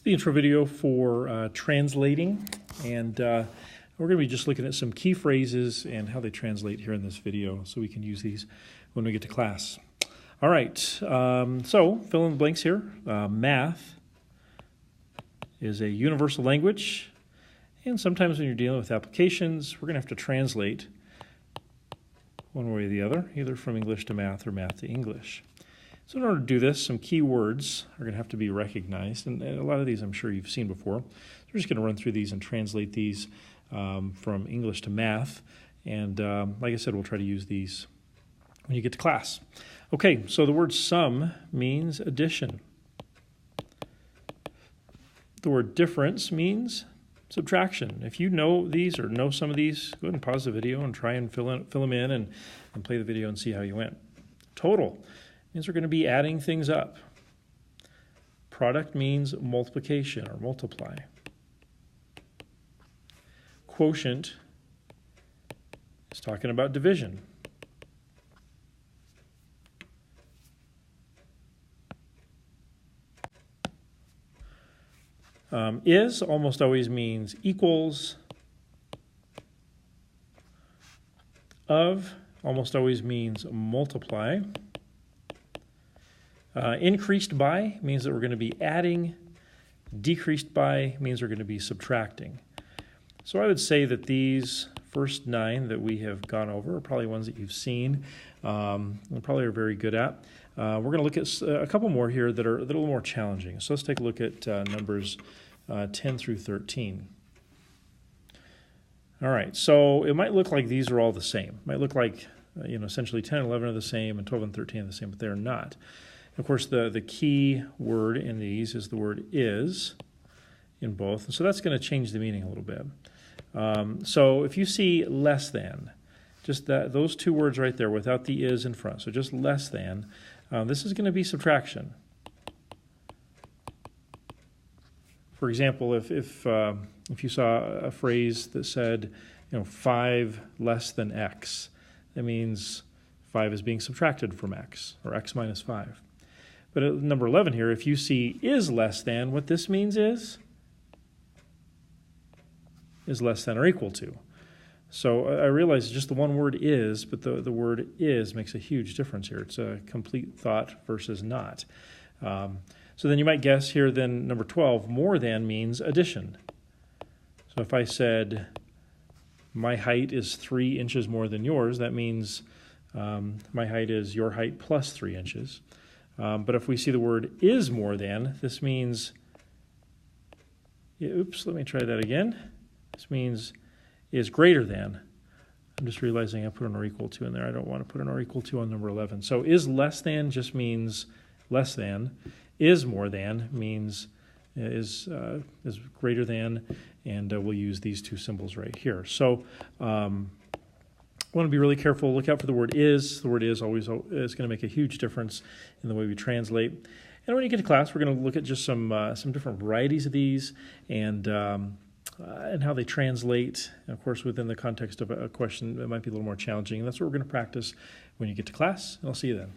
The intro video for translating, and we're going to be just looking at some key phrases and how they translate here in this video so we can use these when we get to class. All right, so fill in the blanks here. Math is a universal language, and sometimes when you're dealing with applications, we're going to have to translate one way or the other, either from English to math or math to English. So in order to do this, some key words are going to have to be recognized, and a lot of these I'm sure you've seen before. So we're just going to run through these and translate these from English to math, and like I said, we'll try to use these when you get to class. Okay, so the word sum means addition. The word difference means subtraction. If you know these or know some of these, go ahead and pause the video and try and fill them in and play the video and see how you went. Total means we're going to be adding things up. Product means multiplication or multiply. Quotient is talking about division. Is almost always means equals. Of almost always means multiply. Increased by means that we're going to be adding. Decreased by means we're going to be subtracting. So I would say that these first 9 that we have gone over are probably ones that you've seen and probably are very good at. We're going to look at a couple more here that are a little more challenging. So let's take a look at numbers 10 through 13. All right, so it might look like these are all the same. It might look like essentially 10 and 11 are the same and 12 and 13 are the same, but they're not. Of course, the key word in these is the word is in both, and so that's going to change the meaning a little bit. So if you see less than, just those two words right there without the is in front, so just less than, this is going to be subtraction. For example, if you saw a phrase that said, 5 less than x, that means 5 is being subtracted from x, or x minus 5. But at number 11 here, if you see is less than, what this means is less than or equal to. So I realize just the one word is, but the word is makes a huge difference here. It's a complete thought versus not. So then you might guess here then number 12, more than means addition. So if I said my height is 3 inches more than yours, that means my height is your height plus 3 inches. But if we see the word is more than, this means, oops, let me try that again. This means is greater than. I'm just realizing I put an or equal to in there. I don't want to put an or equal to on number 11. So is less than just means less than. Is more than means is greater than, and we'll use these two symbols right here. So I want to be really careful. Look out for the word is. The word is always is going to make a huge difference in the way we translate. And when you get to class, we're going to look at just some different varieties of these and how they translate. And of course, within the context of a question that might be a little more challenging. And that's what we're going to practice when you get to class. And I'll see you then.